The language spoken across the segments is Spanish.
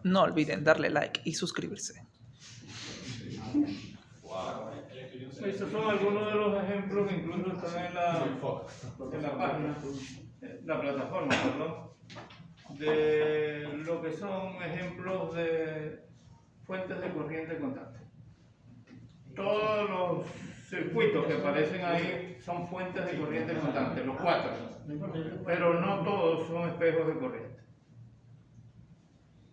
No olviden darle like y suscribirse. Estos son algunos de los ejemplos que incluso están en la página, la plataforma, perdón, de lo que son ejemplos de fuentes de corriente constante. Todos los circuitos que aparecen ahí son fuentes de corriente constante, los 4, pero no todos son espejos de corriente.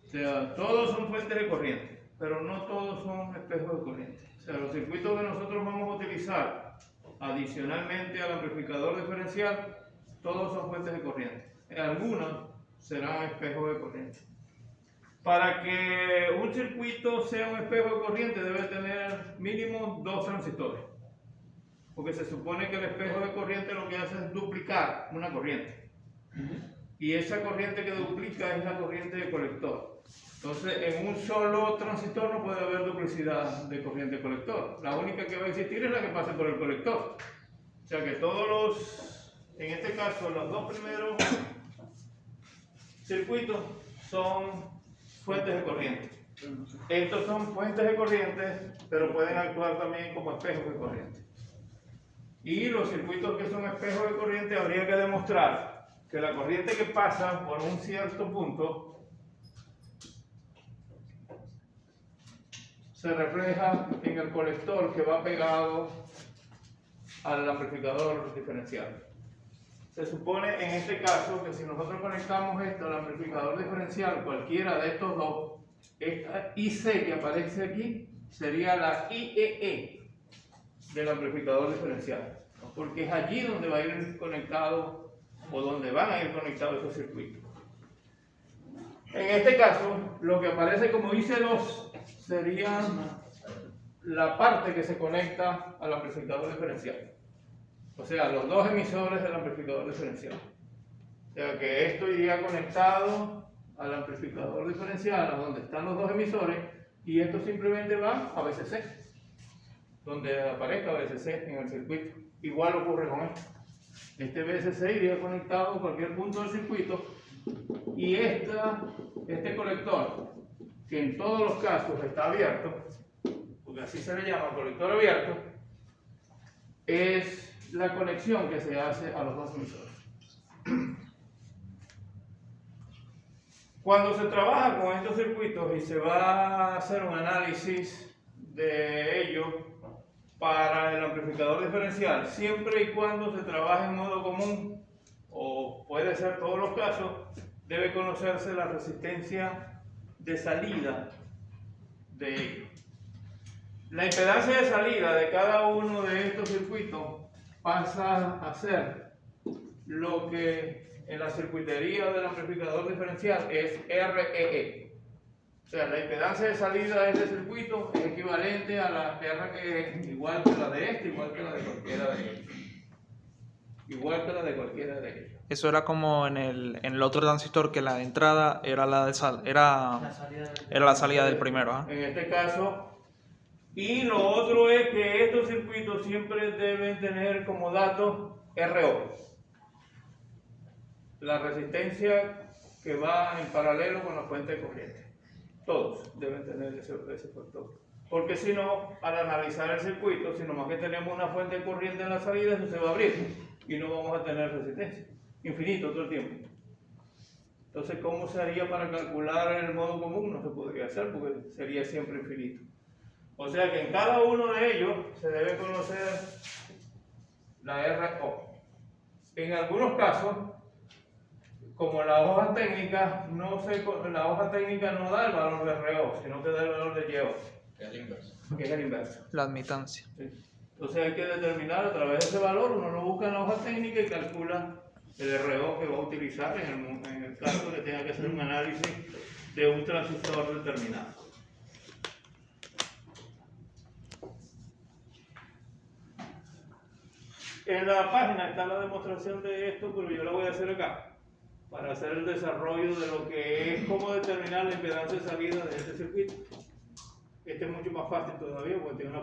O sea, todos son fuentes de corriente, pero no todos son espejos de corriente. O sea, los circuitos que nosotros vamos a utilizar adicionalmente al amplificador diferencial, todos son fuentes de corriente. Algunos serán espejos de corriente. Para que un circuito sea un espejo de corriente debe tener mínimo 2 transistores. Porque se supone que el espejo de corriente lo que hace es duplicar una corriente. Y esa corriente que duplica es la corriente de colector. Entonces, en un solo transistor no puede haber duplicidad de corriente de colector. La única que va a existir es la que pase por el colector. O sea que en este caso, los 2 primeros circuitos son fuentes de corriente. Estos son fuentes de corriente, pero pueden actuar también como espejos de corriente. Y los circuitos que son espejos de corriente habría que demostrar que la corriente que pasa por un cierto punto se refleja en el colector que va pegado al amplificador diferencial. Se supone en este caso que si nosotros conectamos esto al amplificador diferencial, cualquiera de estos dos, esta IC que aparece aquí sería la IEE del amplificador diferencial, ¿no? Porque es allí donde va a ir conectado o donde van a ir conectados estos circuitos. En este caso, lo que aparece como IC2 sería la parte que se conecta al amplificador diferencial. O sea, los 2 emisores del amplificador diferencial. O sea que esto iría conectado al amplificador diferencial, a donde están los 2 emisores, y esto simplemente va a VCC, donde aparezca VCC en el circuito. Igual ocurre con esto. Este VCC iría conectado a cualquier punto del circuito, y este colector, que en todos los casos está abierto, porque así se le llama colector abierto, es la conexión que se hace a los 2 emisores. Cuando se trabaja con estos circuitos y se va a hacer un análisis de ellos para el amplificador diferencial, siempre y cuando se trabaje en modo común, o puede ser todos los casos, debe conocerse la resistencia de salida de ellos. La impedancia de salida de cada uno de estos circuitos pasa a ser lo que en la circuitería del amplificador diferencial es REE. O sea, la impedancia de salida de este circuito es equivalente a la REE, igual que la de este, igual que la de cualquiera de ellos. Igual que la de cualquiera de ellos. Eso era como en el otro transistor, que la entrada era la salida del primero. ¿Ah? En este caso. Y lo otro es que estos circuitos siempre deben tener como dato RO. La resistencia que va en paralelo con la fuente de corriente. Todos deben tener ese factor. Porque si no, al analizar el circuito, si nomás que tenemos una fuente de corriente en la salida, eso se va a abrir y no vamos a tener resistencia. Infinito todo el tiempo. Entonces, ¿cómo se haría para calcular en el modo común? No se podría hacer porque sería siempre infinito. O sea que en cada uno de ellos se debe conocer la RO. En algunos casos, como la hoja técnica no da el valor de RO, sino que da el valor de YO. Que es el inverso. Que es el inverso. La admitancia. Sí. Entonces hay que determinar a través de ese valor, uno lo busca en la hoja técnica y calcula el RO que va a utilizar en el caso que tenga que hacer un análisis de un transistor determinado. En la página está la demostración de esto, pero yo la voy a hacer acá para hacer el desarrollo de lo que es cómo determinar la impedancia de salida de este circuito. Este es mucho más fácil todavía porque tiene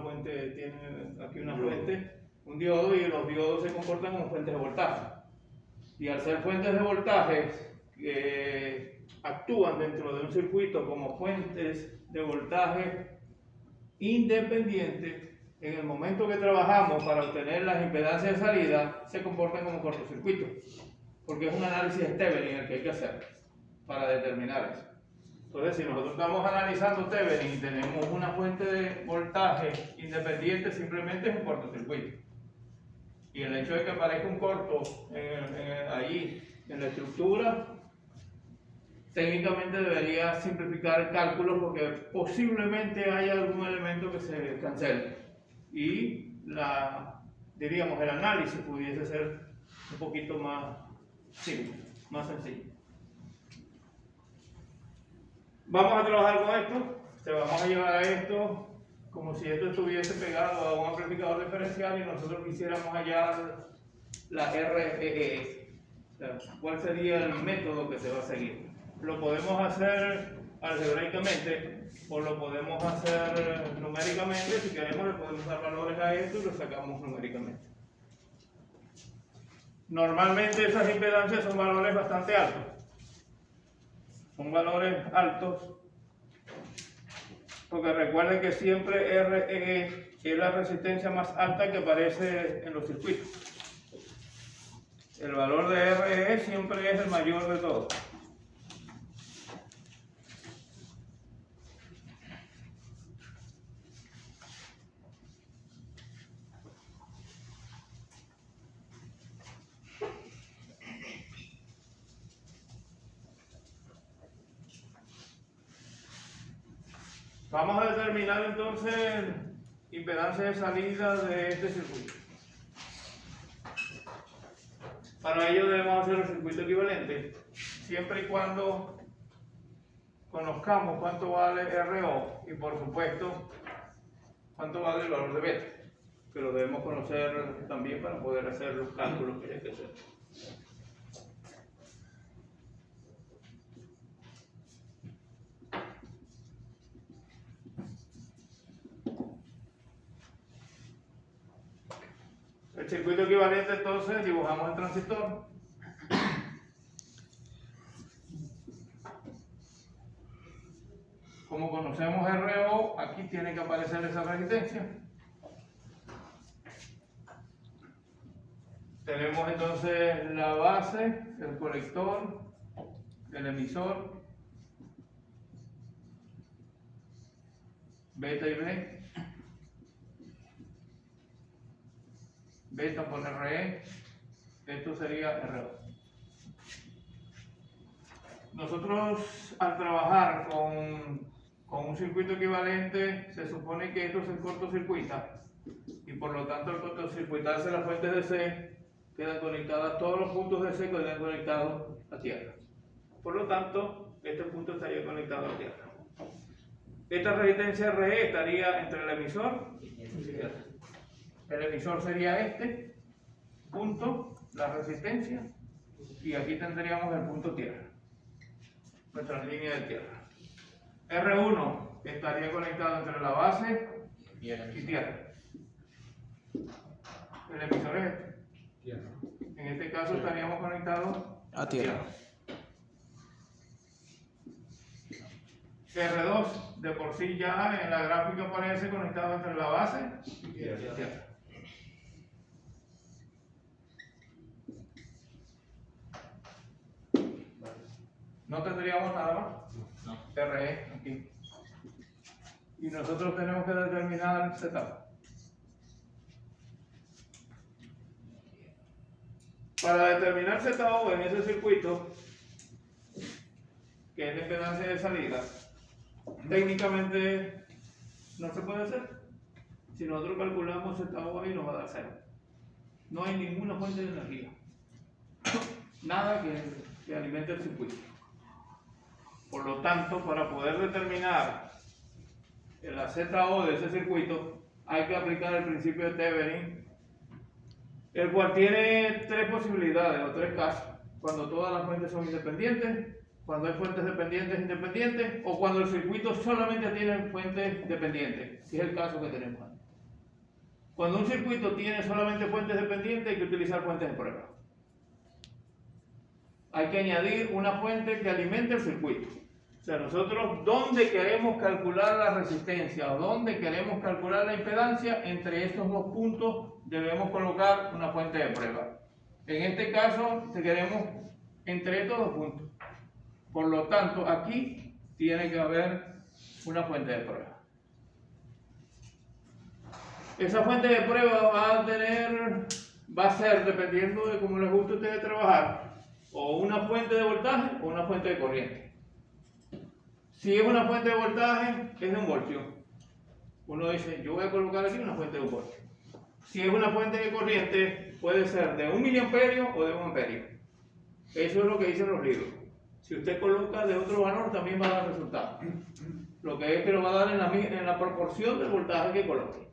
aquí una fuente, un diodo, y los diodos se comportan como fuentes de voltaje. Y al ser fuentes de voltajes que actúan dentro de un circuito como fuentes de voltaje independientes, en el momento que trabajamos para obtener las impedancias de salida, se comportan como cortocircuitos, porque es un análisis Thevenin el que hay que hacer para determinar eso. Entonces, si nosotros estamos analizando Thevenin y tenemos una fuente de voltaje independiente, simplemente es un cortocircuito. Y el hecho de que aparezca un corto ahí en la estructura, técnicamente debería simplificar el cálculo porque posiblemente haya algún elemento que se cancele. Y diríamos, el análisis pudiese ser un poquito más simple, más sencillo. Vamos a trabajar con esto, vamos a llevar a esto como si esto estuviese pegado a un amplificador diferencial y nosotros quisiéramos hallar la REE. O sea, ¿cuál sería el método que se va a seguir? Lo podemos hacer algebraicamente o lo podemos hacer numéricamente. Si queremos, le podemos dar valores a esto y lo sacamos numéricamente. Normalmente esas impedancias son valores bastante altos. Son valores altos porque recuerden que siempre RE es la resistencia más alta que aparece en los circuitos. El valor de RE siempre es el mayor de todos. Vamos a determinar entonces impedancia de salida de este circuito. Para ello debemos hacer el circuito equivalente, siempre y cuando conozcamos cuánto vale RO y por supuesto cuánto vale el valor de beta, que lo debemos conocer también para poder hacer los cálculos que hay que hacer. El circuito equivalente, entonces, dibujamos el transistor. Como conocemos RO, aquí tiene que aparecer esa resistencia. Tenemos entonces la base, el colector, el emisor, beta y B. Beta por RE, esto sería RO. Nosotros al trabajar con un circuito equivalente se supone que esto se cortocircuita y por lo tanto al cortocircuitarse las fuentes de C quedan conectadas, todos los puntos de C quedan conectados a tierra. Por lo tanto, este punto estaría conectado a tierra. Esta resistencia RE estaría entre el emisor y tierra. El emisor sería este punto, la resistencia, y aquí tendríamos el punto tierra, nuestra línea de tierra. R1 estaría conectado entre la base y tierra. El emisor es este. En este caso estaríamos conectados a tierra. R2 de por sí ya en la gráfica aparece conectado entre la base y tierra. No tendríamos nada más. No. RE aquí. Y nosotros tenemos que determinar el setup. Para determinar setup en ese circuito, que es la impedancia de salida, técnicamente no se puede hacer. Si nosotros calculamos setup ahí nos va a dar 0. No hay ninguna fuente de energía. Nada que alimente el circuito. Por lo tanto, para poder determinar la ZO de ese circuito, hay que aplicar el principio de Thevenin, el cual tiene tres posibilidades o tres casos: cuando todas las fuentes son independientes, cuando hay fuentes dependientes independientes, o cuando el circuito solamente tiene fuentes dependientes, que es el caso que tenemos aquí. Cuando un circuito tiene solamente fuentes dependientes, hay que utilizar fuentes de prueba. hay que añadir una fuente que alimente el circuito. O sea, nosotros donde queremos calcular la resistencia o donde queremos calcular la impedancia, entre estos dos puntos debemos colocar una fuente de prueba. En este caso, queremos entre estos dos puntos. Por lo tanto, aquí tiene que haber una fuente de prueba. Esa fuente de prueba va a ser, dependiendo de cómo les guste a ustedes trabajar, o una fuente de voltaje o una fuente de corriente. Si es una fuente de voltaje, es de 1 voltio. Uno dice, yo voy a colocar aquí una fuente de 1 voltio. Si es una fuente de corriente, puede ser de 1 miliamperio o de 1 amperio. Eso es lo que dicen los libros. Si usted coloca de otro valor, también va a dar resultado. Lo que es que lo va a dar en la proporción del voltaje que coloque.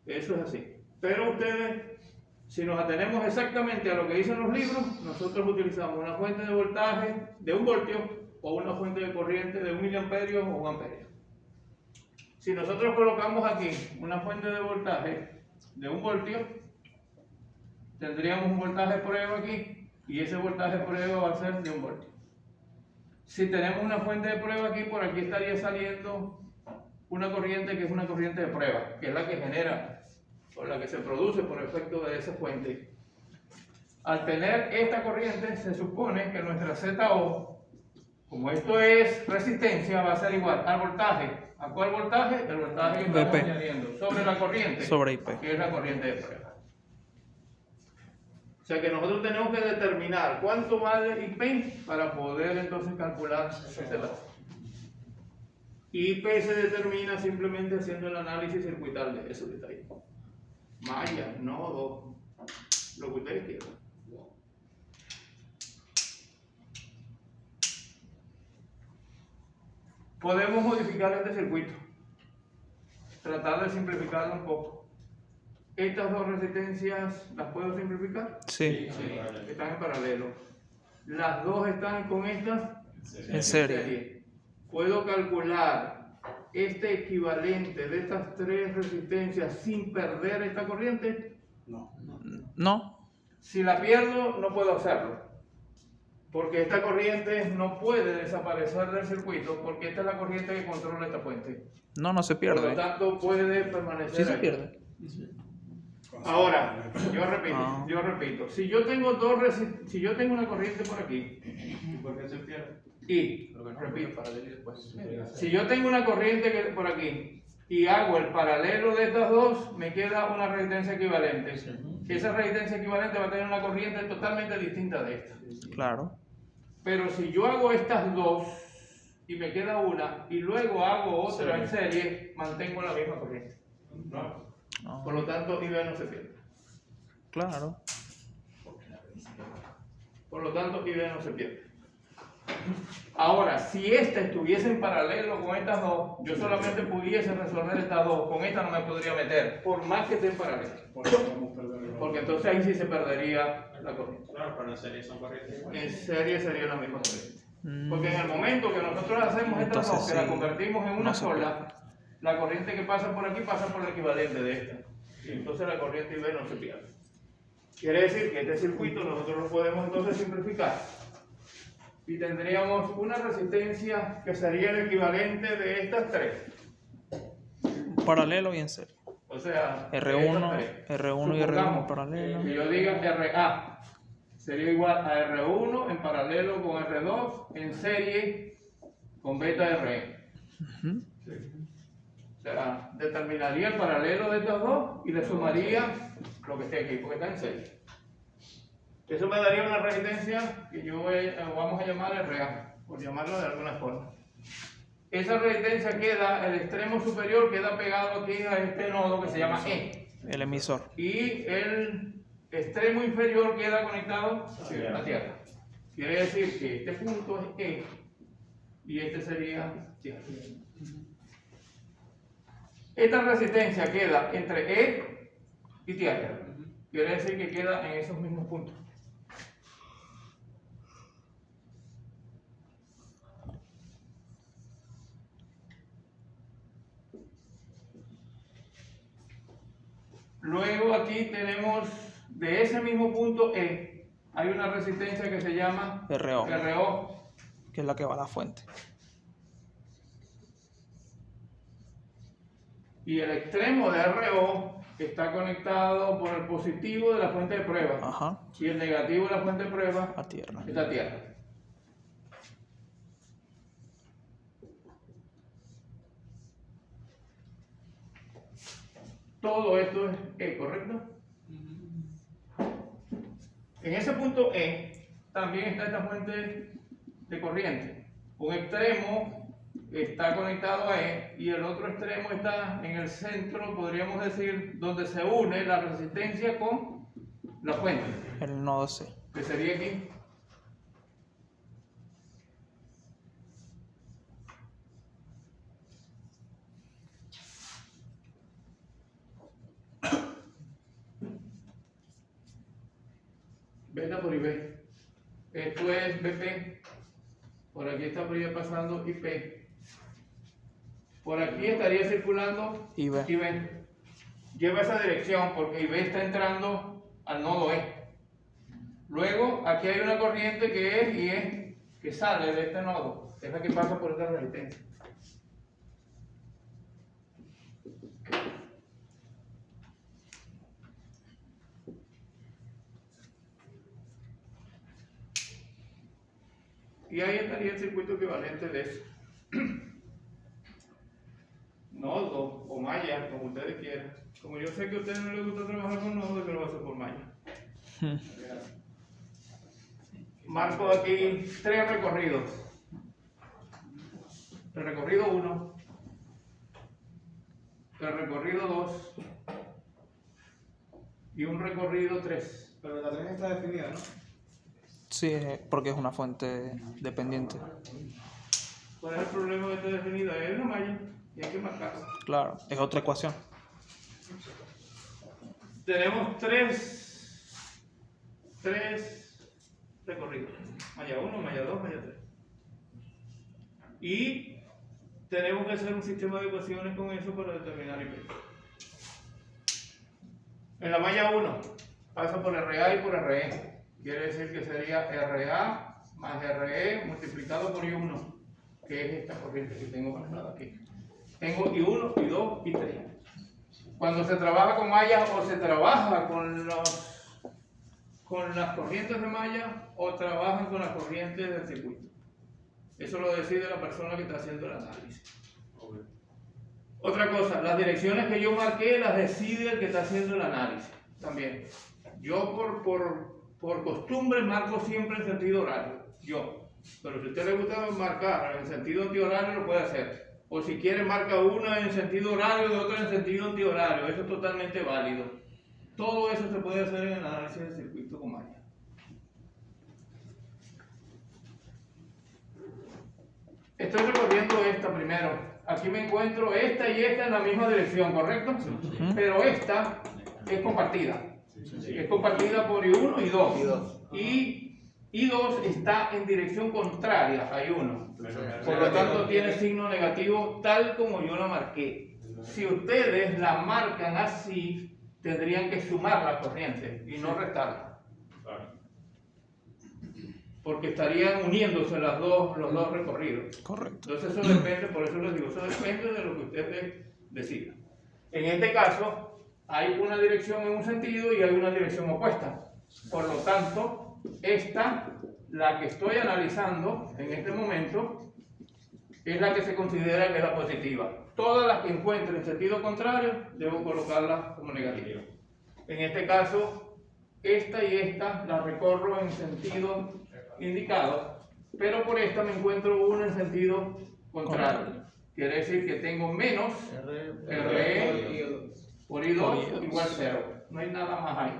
Eso es así. Pero ustedes, si nos atenemos exactamente a lo que dicen los libros, nosotros utilizamos una fuente de voltaje de 1 voltio o una fuente de corriente de 1 miliamperio o 1 amperio. Si nosotros colocamos aquí una fuente de voltaje de 1 voltio, tendríamos un voltaje prueba aquí y ese voltaje prueba va a ser de 1 voltio. Si tenemos una fuente de prueba aquí, por aquí estaría saliendo una corriente que es una corriente de prueba, que es la que genera o la que se produce por efecto de esa fuente. Al tener esta corriente, se supone que nuestra ZO, como esto es resistencia, va a ser igual al voltaje. ¿A cuál voltaje? El voltaje que estamos añadiendo sobre la corriente, sobre IP, que es la corriente de prueba. O sea que nosotros tenemos que determinar cuánto vale IP para poder entonces calcular ese lado. IP se determina simplemente haciendo el análisis circuital de eso que está ahí. Malla, nodo, lo que ustedes quieran. Podemos modificar este circuito, tratar de simplificarlo un poco. Estas dos resistencias, ¿las puedo simplificar? Sí. Sí, están en paralelo. Las dos están con estas En serie. Puedo calcular este equivalente de estas 3 resistencias sin perder esta corriente. No. Si la pierdo, no puedo hacerlo. Porque esta corriente no puede desaparecer del circuito porque esta es la corriente que controla esta fuente. No se pierde. Por lo tanto, puede permanecer Sí se ahí. pierde. Ahora, yo repito, si yo tengo una corriente por aquí, ¿Por qué se pierde? y repito, si yo tengo una corriente por aquí y hago el paralelo de estas dos, me queda una resistencia equivalente. Esa resistencia equivalente va a tener una corriente totalmente distinta de esta. Claro. Pero si yo hago estas dos y me queda una y luego hago otra en serie, mantengo la misma corriente. No. Por lo tanto, IB no se pierde. Claro. Por lo tanto, IB no se pierde. Ahora, si esta estuviese en paralelo con estas dos, yo solamente pudiese resolver estas dos. Con esta no me podría meter, por más que esté en paralelo. Porque entonces ahí sí se perdería la corriente. Claro, pero en serie son corrientes. En serie sería la misma corriente. Porque en el momento que nosotros hacemos estas dos, que la convertimos en una sola, la corriente que pasa por aquí pasa por el equivalente de esta. Y entonces la corriente IB no se pierde. Quiere decir que este circuito nosotros lo podemos entonces simplificar. Y tendríamos una resistencia que sería el equivalente de estas 3. Paralelo y en serie. O sea, R1 y R1 en paralelo. Que yo diga RA sería igual a R1 en paralelo con R2 en serie con beta RE. O sea, determinaría el paralelo de estas dos y le sumaría lo que esté aquí, porque está en serie. Eso me daría una resistencia que vamos a llamar RA, por llamarlo de alguna forma. Esa resistencia queda, el extremo superior queda pegado aquí a este nodo que se llama E. El emisor. Y el extremo inferior queda conectado a la Tierra. Quiere decir que este punto es E y este sería Tierra. Esta resistencia queda entre E y Tierra. Quiere decir que queda en esos mismos puntos. Luego aquí tenemos de ese mismo punto E, hay una resistencia que se llama RO, RO, que es la que va a la fuente. y el extremo de RO está conectado por el positivo de la fuente de prueba, Ajá, y el negativo de la fuente de prueba a tierra. es la tierra. Todo esto es E, ¿correcto? En ese punto E también está esta fuente de corriente. Un extremo está conectado a E y el otro extremo está en el centro, podríamos decir, donde se une la resistencia con la fuente, El nodo C. que sería aquí. Beta por IB. Esto es BP. Por aquí estaría pasando IP. Por aquí estaría circulando IB. IB. Lleva esa dirección porque IB está entrando al nodo E. Luego, aquí hay una corriente que es IE, que sale de este nodo. Es la que pasa por esta resistencia. Y ahí estaría el circuito equivalente de eso. Nodo o malla, como ustedes quieran. Como yo sé que a ustedes no les gusta trabajar con nodo, yo lo voy a hacer por malla. Marco aquí 3 recorridos. El recorrido 1, el recorrido 2 y un recorrido 3. Pero la 3 está definida, ¿no? Sí, porque es una fuente dependiente. ¿Cuál es el problema que está definido? Es una malla y hay que marcarla. Claro, es otra ecuación. Tenemos tres recorridos. Malla 1, malla 2, malla 3. Y tenemos que hacer un sistema de ecuaciones con eso para determinar IP. En la malla 1 pasa por RA y por RE. Quiere decir que sería RA más RE multiplicado por I1, que es esta corriente que tengo marcada aquí. Tengo I1, I2 y 3. Cuando se trabaja con mallas o se trabaja con las corrientes de malla o trabajan con las corrientes del circuito. Eso lo decide la persona que está haciendo el análisis. Otra cosa, las direcciones que yo marqué las decide el que está haciendo el análisis también. Yo por costumbre marco siempre en sentido horario, yo. Pero si a usted le gusta marcar en sentido antihorario lo puede hacer. O si quiere marca una en sentido horario y otra en sentido antihorario. Eso es totalmente válido. Todo eso se puede hacer en el análisis del circuito con malla. Estoy recorriendo esta primero. Aquí me encuentro esta y esta en la misma dirección, ¿correcto? Pero esta es compartida. Es compartida por I1 y 2. Y I2 está en dirección contraria a I1. Por lo tanto tiene signo negativo tal como yo la marqué. Si ustedes la marcan así, tendrían que sumar la corriente y no restarla. Porque estarían uniéndose los dos recorridos. Correcto. Entonces eso depende, por eso les digo, eso depende de lo que ustedes decidan. En este caso, hay una dirección en un sentido y hay una dirección opuesta. Por lo tanto, esta, la que estoy analizando en este momento, es la que se considera que es la positiva. Todas las que encuentre en sentido contrario, debo colocarlas como negativa. En este caso, esta y esta las recorro en sentido indicado, pero por esta me encuentro una en sentido contrario. Quiere decir que tengo menos RE por I2 igual 0. No hay nada más ahí.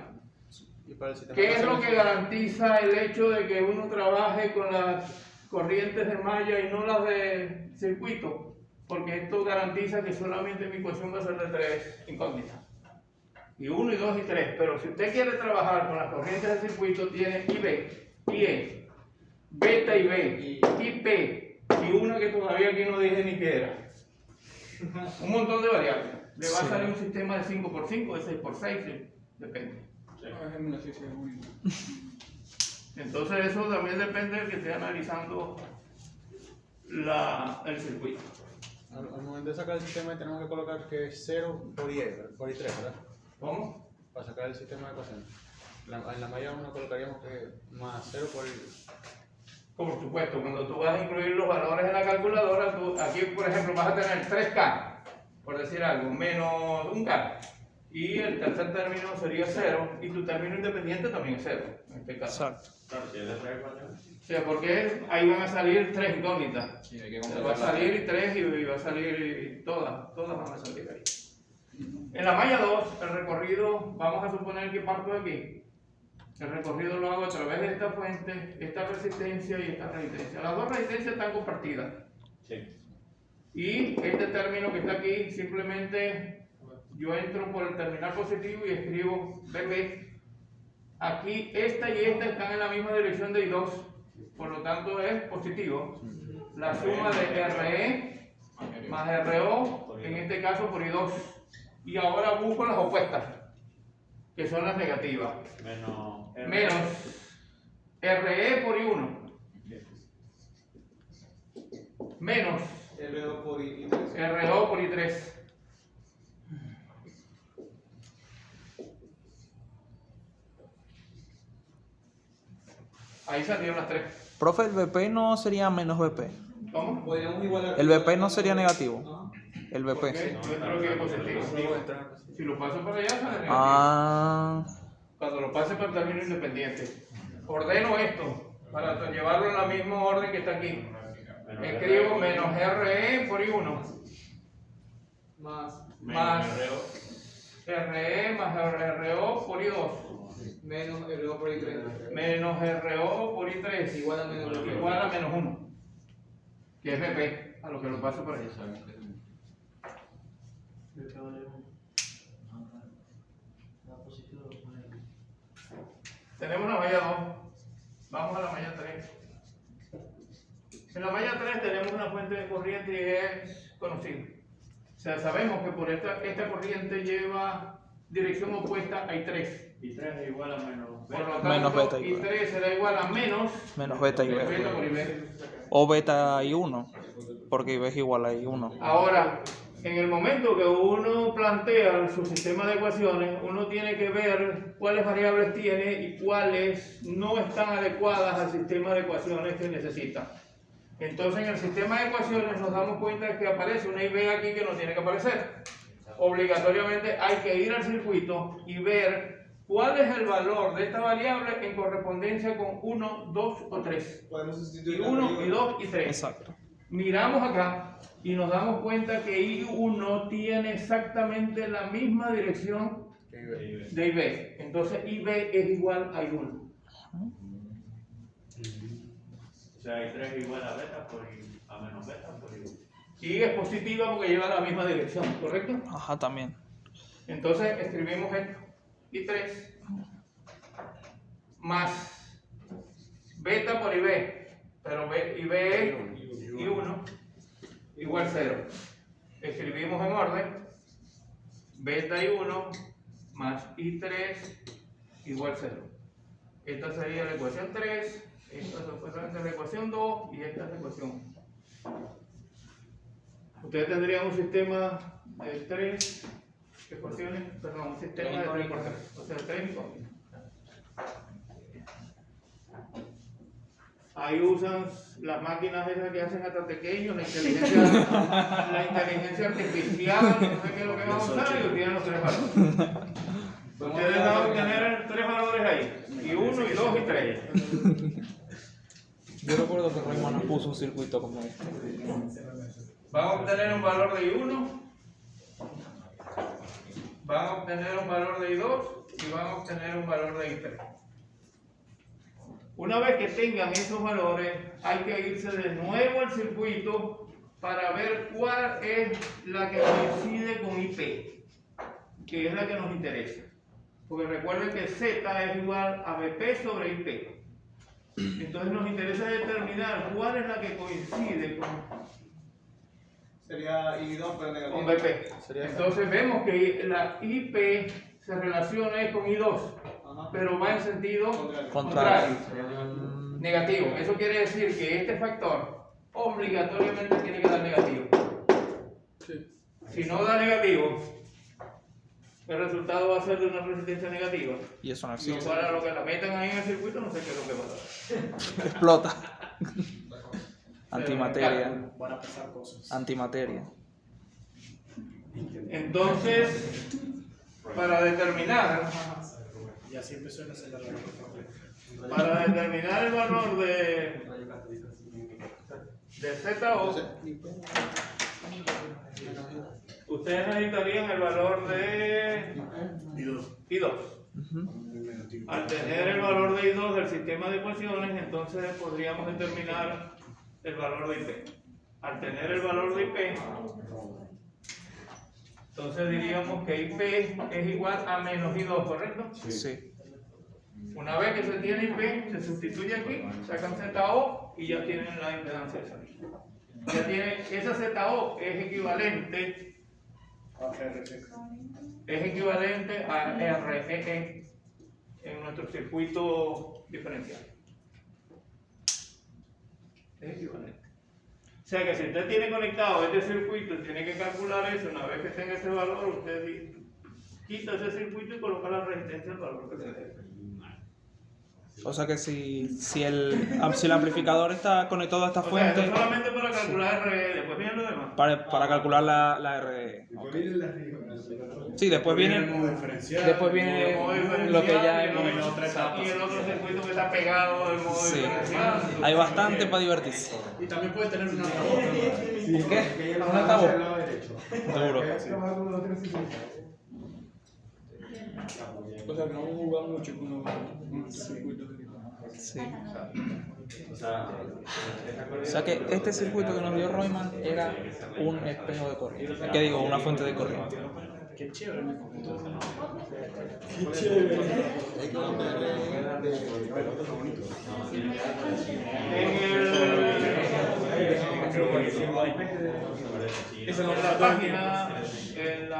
¿Qué es lo que garantiza el hecho de que uno trabaje con las corrientes de malla y no las de circuito? Porque esto garantiza que solamente mi ecuación va a ser de 3 incógnitas. Y 1, y 2, y 3. Pero si usted quiere trabajar con las corrientes de circuito, tiene IB, IE, beta y B, IP, y una que todavía aquí no dije ni qué era. Un montón de variables. Le va a salir un sistema de 5x5, de 6x6, depende. Entonces eso también depende del que esté analizando el circuito. Al momento de sacar el sistema tenemos que colocar que es 0 por I3, ¿verdad? ¿Cómo? Para sacar el sistema de ecuación. En la malla 1 colocaríamos que más 0 por I. Por supuesto, cuando tú vas a incluir los valores en la calculadora, tú aquí por ejemplo vas a tener 3K, por decir algo, menos 1K. Y el tercer término sería 0 y tu término independiente también es 0, en este caso. Exacto. Claro, si es de 3 igual. O sea, porque ahí van a salir 3 incógnitas. Sí, hay que O sea, va a completar. salir 3 y va a salir todas van a salir ahí. En la malla 2, el recorrido, vamos a suponer que parto de aquí. El recorrido lo hago a través de esta fuente, esta resistencia y esta resistencia. Las dos resistencias están compartidas. Sí. Y este término que está aquí, simplemente yo entro por el terminal positivo y escribo BP. Aquí esta y esta están en la misma dirección de I2, por lo tanto es positivo. La suma de RE más RO, en este caso por I2. Y ahora busco las opuestas, que son las negativas. Menos RE por I1. Menos RO por I3. RO por I3. Ahí salieron las 3. Profe, el BP no sería menos BP. ¿Cómo? Podríamos igualar. El BP no sería negativo. Ajá. El ¿Por BP. qué? Yo creo que es positivo. Si lo paso para allá, sale negativo. Ah, Cuando lo pase para el término independiente. Ordeno esto para llevarlo en la misma orden que está aquí. Escribo menos RE por I1 más RE más RO por I2 Menos RO por I3. menos RO por I3 Igual a menos uno. igual a menos 1, que es BP, a lo que lo paso por ahí. Tenemos la malla 2, vamos a la malla 3. En la malla 3 tenemos una fuente de corriente y es conocida. O sea, sabemos que por esta corriente lleva dirección opuesta a I3. Y 3 es igual a menos. Por lo tanto, Menos beta y I3 será igual a menos menos beta y beta B. por IB. O beta y 1. Porque IB es igual a I1. Ahora, en el momento que uno plantea su sistema de ecuaciones, uno tiene que ver cuáles variables tiene y cuáles no están adecuadas al sistema de ecuaciones que necesita. Entonces, en el sistema de ecuaciones nos damos cuenta que aparece una IB aquí que no tiene que aparecer. Obligatoriamente hay que ir al circuito y ver cuál es el valor de esta variable en correspondencia con 1, 2 o 3. Podemos Y sustituir 1, y 2 y 3. Exacto. Miramos acá y nos damos cuenta que I1 tiene exactamente la misma dirección de IB. Entonces IB es igual a I1. O sea, hay 3 igual a beta por I, a menos beta por I. Y es positiva porque lleva la misma dirección, ¿correcto? Ajá, también. Entonces escribimos esto. I3 más beta por IB. Pero IB es I1 igual 0. Escribimos en orden. Beta I1 más I3 igual 0. Esta sería la ecuación 3, esta es la ecuación 2 y esta es la ecuación 1. Ustedes tendrían un sistema de 3 ecuaciones, perdón, un sistema de 3 por 3, o sea, 3 incógnitas. Ahí usan las máquinas esas que hacen hasta pequeños, la inteligencia artificial, no sé qué es lo que van a usar y obtienen los 3 valores. Ustedes van a obtener 3 valores ahí, y 1, y 2, y 3. Yo recuerdo que Rayman nos puso un circuito como este. Van a obtener un valor de I1, van a obtener un valor de I2 y van a obtener un valor de I3. Una vez que tengan esos valores, hay que irse de nuevo al circuito para ver cuál es la que coincide con IP, que es la que nos interesa. Porque recuerden que Z es igual a BP sobre IP. Entonces nos interesa determinar cuál es la que coincide Sería I2 pero negativo. con BP. Sería Entonces vemos que la IP se relaciona con I2. Ajá. pero va en sentido Contrario. contrario. Negativo. Eso quiere decir que este factor obligatoriamente tiene que dar negativo. Si no da negativo, el resultado va a ser de una resistencia negativa. Y eso no Y existe. para lo que la metan ahí en el circuito, no sé qué es lo que va a dar. Explota. Antimateria. Van a pasar cosas. Antimateria. Entonces, para determinar Y así empezó el acelerador. Para determinar el valor de ZO, ustedes necesitarían el valor de I2. Ujú. Al tener el valor de I2 del sistema de ecuaciones, entonces podríamos determinar el valor de IP. Al tener el valor de IP, entonces diríamos que IP es igual a menos I2, ¿correcto? Sí. Una vez que se tiene IP, se sustituye aquí, sacan ZO y ya tienen la impedancia de salida. Ya tiene, esa ZO es equivalente a REE en nuestro circuito diferencial. Es equivalente. O sea que si usted tiene conectado este circuito y tiene que calcular eso, una vez que tenga ese valor, usted quita ese circuito y coloca la resistencia al valor que se dé. O sea que si el amplificador está conectado a esta O sea, fuente, eso solamente para calcular RE, después viene lo demás. para calcular la RE. Sí, después viene El modo diferencial lo que ya y el hemos... otro- y el otro circuito que está pegado del modo Sí. diferencial. Hay bastante para divertirse. Y también puedes tener una altavoz. ¿Qué? ¿Un altavoz? Seguro. O sea, que no vamos a jugar mucho con los circuitos. Sí. O sea que este circuito que nos dio Royman era un espejo de corriente. ¿Qué digo? Una fuente de corriente. Qué chévere. En la página, en el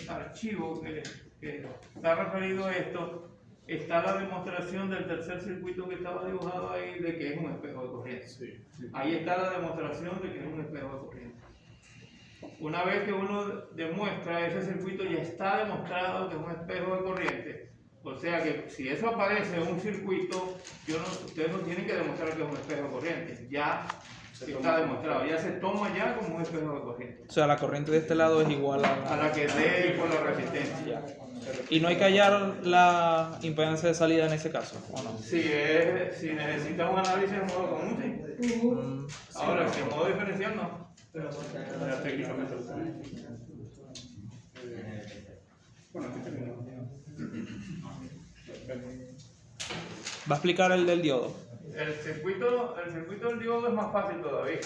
archivo que está referido a esto, está la demostración del tercer circuito que estaba dibujado ahí de que es un espejo de corriente. Ahí está la demostración de que es un espejo de corriente. Una vez que uno demuestra ese circuito, ya está demostrado que es un espejo de corriente. O sea que si eso aparece en un circuito, ustedes no tienen que demostrar que es un espejo de corriente. Ya está demostrado, ya se toma ya como un espejo de corriente. O sea, la corriente de este lado es igual A la que dé por la resistencia. Y no hay que hallar la impedancia de salida en ese caso, ¿o no? Si necesitas un análisis en modo común, sí. Ahora, si en modo diferencial, no. Técnicamente. Bueno, aquí terminamos. ¿Va a explicar el del diodo? El circuito del diodo es más fácil todavía.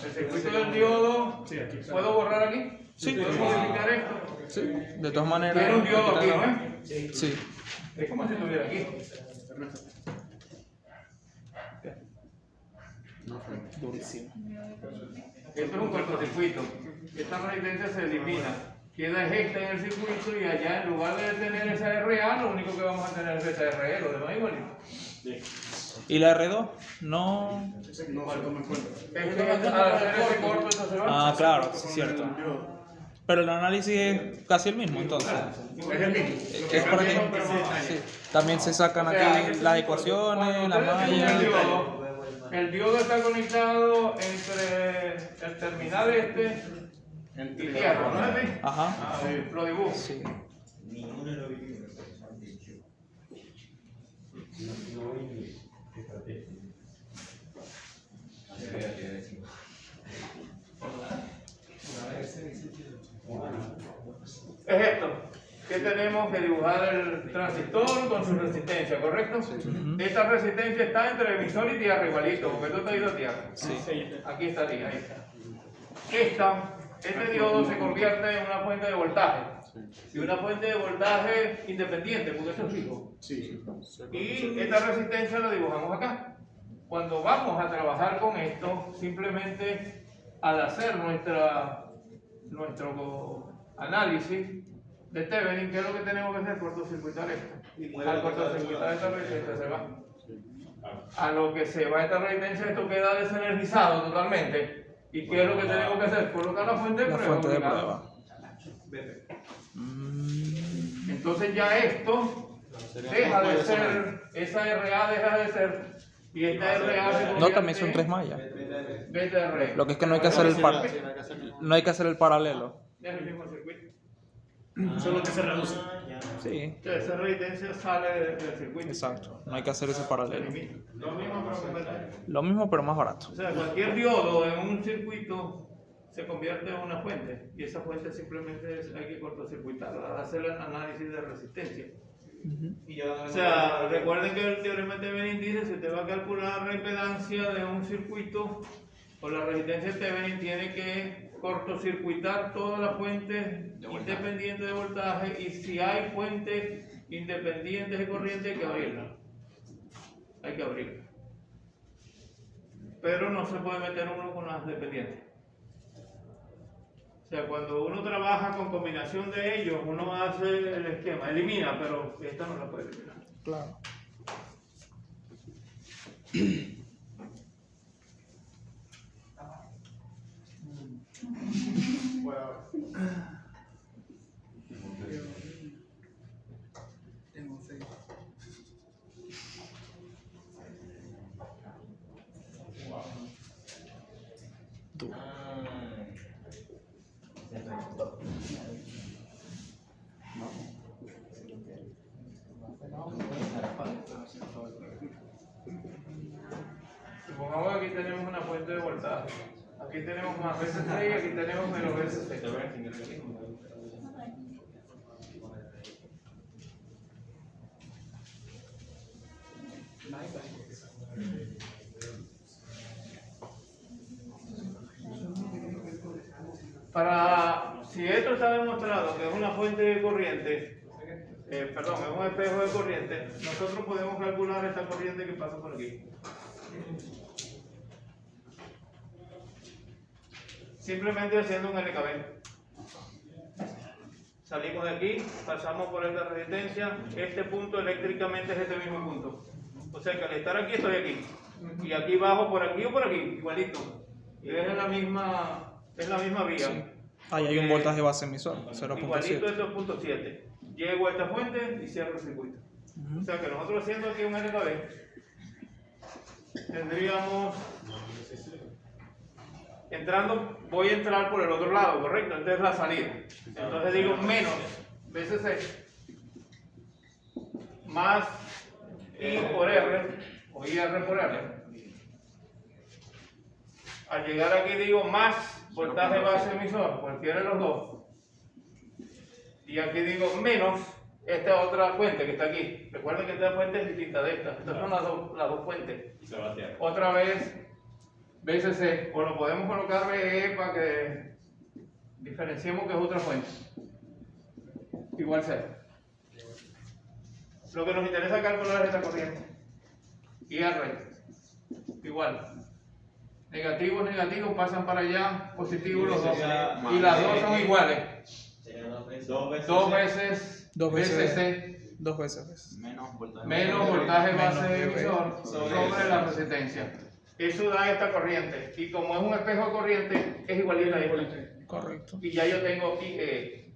El circuito del diodo, ¿puedo borrar aquí? Sí. ¿Puedo modificar esto? Sí, de todas maneras. Tiene un diodo aquí, ¿no? Sí. Es como si estuviera aquí. Durísimo. Esto es un cortocircuito. Esta resistencia se elimina. Queda esta en el circuito y allá en lugar de tener esa RA, lo único que vamos a tener es esa RE, lo demás igualito. ¿Y la R2? No. No se toma en cuenta. Es que al hacer ese corto, eso se va. Ah, claro, sí, es cierto. Pero el análisis es casi el mismo, entonces. Es el mismo. Es para que, sí. También se sacan aquí las ecuaciones, la malla. El diodo está conectado entre el terminal este y tierra, ¿no es así? Ajá. Lo dibujo. Sí. Es esto. Que tenemos que dibujar el transistor con su resistencia, ¿correcto? Esta resistencia está entre emisor y tierra igualito, porque esto está ido a tierra. Sí. Aquí estaría, ahí está. Este diodo se convierte en una fuente de voltaje. Y una fuente de voltaje independiente, porque eso es fijo. Y esta resistencia la dibujamos acá. Cuando vamos a trabajar con esto, simplemente al hacer nuestro análisis, de Thevenin, ¿qué es lo que tenemos que hacer? Cortocircuitar esto. Al cortocircuitar esta resistencia se va. A lo que se va esta resistencia, esto queda desenergizado totalmente. ¿Y qué es lo que tenemos que hacer? Colocar la fuente de La prueba. fuente de obligado. prueba. Entonces ya esto deja de ser, esa RA deja de ser, y esta RA se No, convierte también son 3 en mallas. BTR. Lo que es que no hay que hacer el no hay que hacer el paralelo. Es el mismo circuito. Solo que se reduce. Sí, Entonces, esa resistencia sale del circuito. exacto. No hay que hacer ese Se paralelo. elimina. Lo mismo pero con BTR. Lo mismo pero más barato. O sea, cualquier diodo en un circuito se convierte en una fuente, y esa fuente simplemente hay que cortocircuitarla, hacer el análisis de resistencia. O sea, recuerden que el teorema de Thevenin dice: si usted va a calcular la reimpedancia de un circuito o la resistencia de Thevenin, tiene que cortocircuitar todas las fuentes independientes de voltaje, y si hay fuentes independientes de corriente hay que abrirlas. Hay que abrirlas. Pero no se puede meter uno con las dependientes. O sea, cuando uno trabaja con combinación de ellos, uno hace el esquema, elimina, pero esta no la puede eliminar. Claro. Supongamos que aquí tenemos una fuente de voltaje. Aquí tenemos más VCC y aquí tenemos menos VCC. Si esto está demostrado que es una fuente de corriente, perdón, es un espejo de corriente, nosotros podemos calcular esta corriente que pasa por aquí. Simplemente haciendo un LKB. Salimos de aquí, pasamos por esta resistencia, este punto eléctricamente es este mismo punto. O sea que al estar aquí estoy aquí. Y aquí bajo por aquí o por aquí, igualito. Y es la misma vía. Sí. Ahí hay un voltaje base emisor, Igualito 0.7. es 2.7. Llego a esta fuente y cierro el circuito. O sea que nosotros haciendo aquí un LKB, tendríamos, voy a entrar por el otro lado, ¿correcto? Esta es la salida. Entonces digo menos VCC más I por R, o IR por R. Al llegar aquí digo más voltaje base emisor, cualquiera de los dos. Y aquí digo menos esta otra fuente que está aquí. Recuerden que esta fuente es distinta de esta. Estas son las dos fuentes. Y se va a tirar. Otra vez VCC, o lo podemos colocar VE para que diferenciemos que es otra fuente. Igual sea. Lo que nos interesa calcular es esta corriente. IR. Igual. Negativos, negativos pasan para allá, positivos los dos. Y las dos son iguales. Dos veces VCC Dos veces. Menos voltaje. menos voltaje base Menos emisor sobre la resistencia. Eso da esta corriente. Y como es un espejo de corriente, es igualita a esta. Correcto. Y ya yo tengo IE.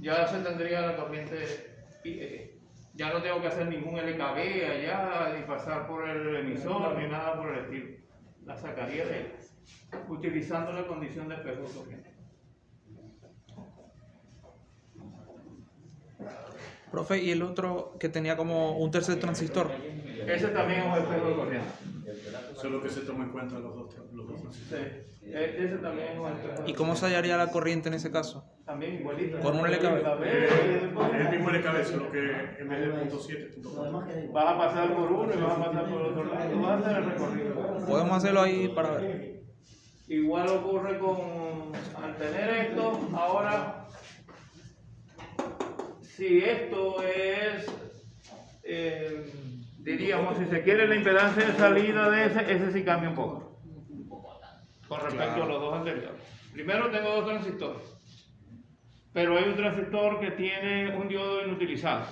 Ya se tendría la corriente IE. Ya no tengo que hacer ningún LKB allá, ni pasar por el emisor, ni nada por el estilo. La sacaría de él, utilizando la condición de espejo de corriente. Profe, y el otro que tenía como un tercer transistor. Ese también es un espejo de corriente. Solo que se toma en cuenta los dos. Sí, ese también es un espejo. ¿Y cómo se hallaría la corriente en ese caso? También igualito. Con un LKB. Es el mismo LKB, solo que en vez de .7, Vas a pasar por uno y vas a pasar por otro lado. Vas a hacer el recorrido. Podemos hacerlo ahí para ver. Igual ocurre al tener esto, ahora, si esto es, diríamos, si se quiere la impedancia de salida de ese sí cambia un poco, con respecto a los dos anteriores. Primero tengo dos transistores, pero hay un transistor que tiene un diodo inutilizado.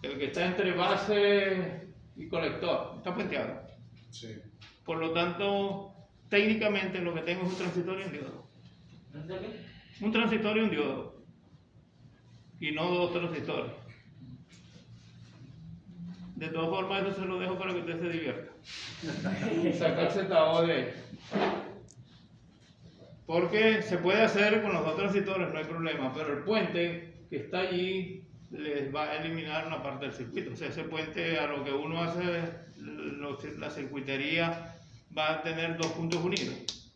El que está entre base y colector, está puenteado. Sí. Por lo tanto, técnicamente lo que tengo es un transistor y un diodo. Un transistor y un diodo. Y no dos transistores. De todas formas, eso se lo dejo para que usted se divierta. Sacarse el tabaco de ahí. Porque se puede hacer con los dos transistores, no hay problema, pero el puente que está allí les va a eliminar una parte del circuito. O sea, ese puente, a lo que uno hace la circuitería, va a tener dos puntos unidos.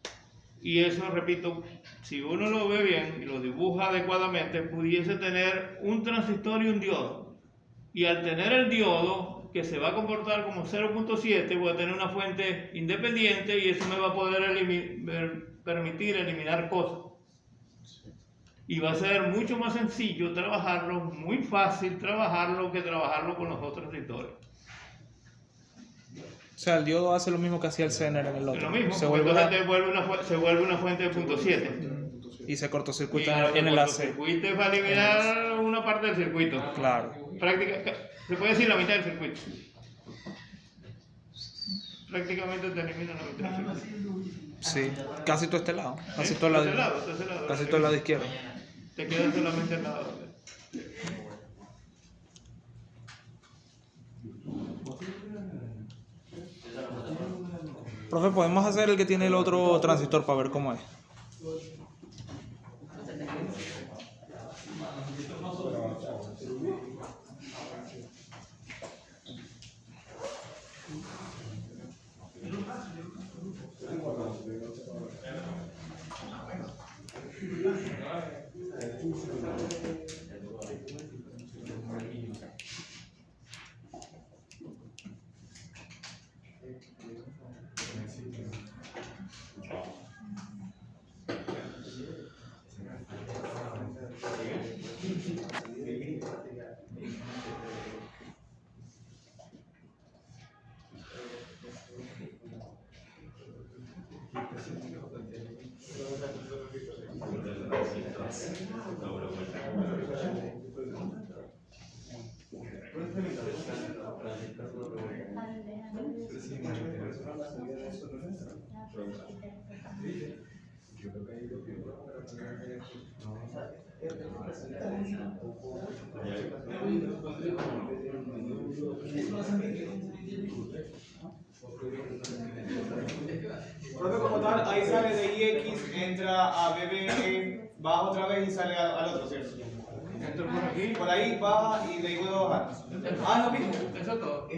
Y eso, repito, si uno lo ve bien y lo dibuja adecuadamente, pudiese tener un transistor y un diodo. Y al tener el diodo, que se va a comportar como 0.7, voy a tener una fuente independiente y eso me va a poder permitir eliminar cosas. Y va a ser mucho más sencillo trabajarlo, muy fácil trabajarlo que trabajarlo con los otros transistores. O sea, el diodo hace lo mismo que hacía el Zener en el otro. Es lo mismo, Se porque vuelve entonces se vuelve una fuente de 0.7. y se cortocircuita Y en el AC. circuito va a eliminar una parte del circuito. Claro. Se puede decir la mitad del circuito. Prácticamente te elimina la mitad del circuito. Sí, casi todo este lado. Casi todo el lado. Casi todo el lado izquierdo. Te queda solamente el lado. Profe, podemos hacer el que tiene el otro transistor para ver cómo es. Profe, como tal, ahí sale de IX, entra a BBE, baja otra vez y sale al otro, ¿cierto? Entro por aquí. Por ahí baja y de ahí puedo bajar. Ah, lo mismo. Eso es todo.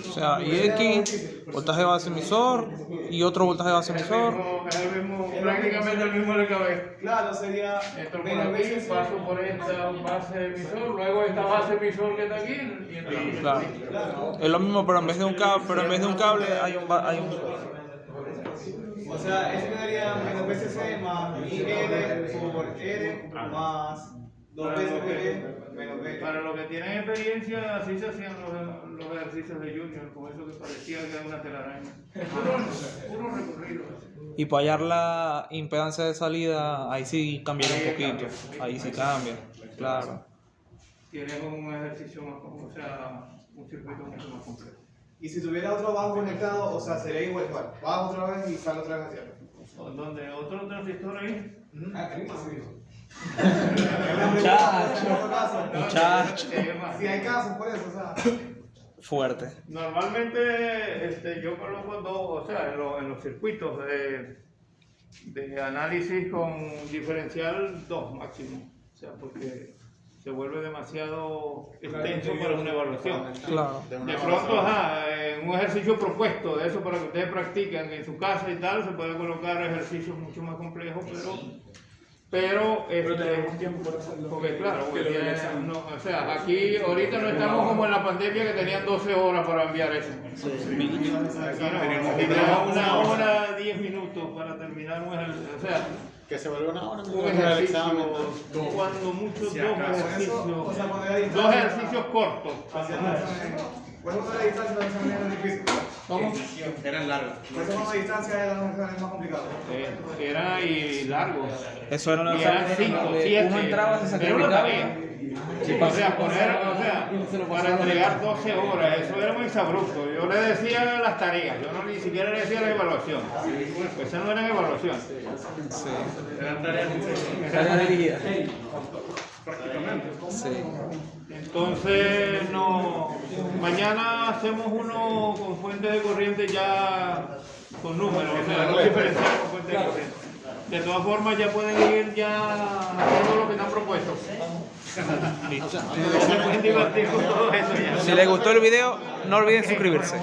O sea, IX, voltaje base emisor y otro voltaje base emisor. Prácticamente el mismo de cabeza. Claro, sería Entro por menos aquí, veces. paso por esta base emisor, luego esta base emisor que está aquí y entramos. Claro. Es lo mismo, pero en vez de un cable, hay un O sea, eso me daría menos VCC más IR por R más 2 veces BB menos B. Para los que tienen experiencia, así se hacían los ejercicios de Junior, con eso que parecía que era una telaraña. Puro recorrido. Y para hallar la impedancia de salida, ahí sí cambiaría un poquito. Ahí sí cambia, claro. Tienes un ejercicio más, o sea, un circuito mucho más complejo. Y si tuviera otro bajo conectado, o sea, sería igual. Bajo otra vez y sale otra vez hacia arriba. ¿Dónde? ¿Otro transistor ahí? Ah, querido, sí. Muchacho. Si hay casos por eso, o sea. Fuerte. Normalmente yo coloco dos, o sea, en los circuitos de análisis con diferencial 2 máximo. O sea, porque se vuelve demasiado extenso para una evaluación. Claro. De pronto, en un ejercicio propuesto de eso para que ustedes practiquen en su casa y tal, se puede colocar ejercicios mucho más complejos, pero tenemos tiempo para hacerlo. porque claro, o sea, aquí ahorita no estamos como en la pandemia que tenían 12 horas para enviar eso. Aquí tenemos 1 hora 10 minutos para terminar un ejercicio, o sea, Que se vuelve una hora un ejercicio, cuando mucho dos ejercicios cortos. Bueno, la distancia también es difícil. ¿Cómo? Eran largas. Por eso cuando distancia era más complicado. Era y largo. Eso era una Y eran 5, 7. uno entraba, se Era una sacrificaba. tarea. O sea, para entregar 12 horas, eso era muy sabroso. Yo le decía las tareas, yo no ni siquiera le decía la evaluación. Pues eso no era evaluación. Sí. Eran tareas Tarea dirigida. prácticamente. Sí. Entonces, no, mañana hacemos uno con fuente de corriente ya con números, o sea, no diferenciar con fuente de corriente. De todas formas, ya pueden ir ya haciendo lo que están propuestos. Se pueden divertir con todo eso ya. Si les gustó el video, no olviden suscribirse.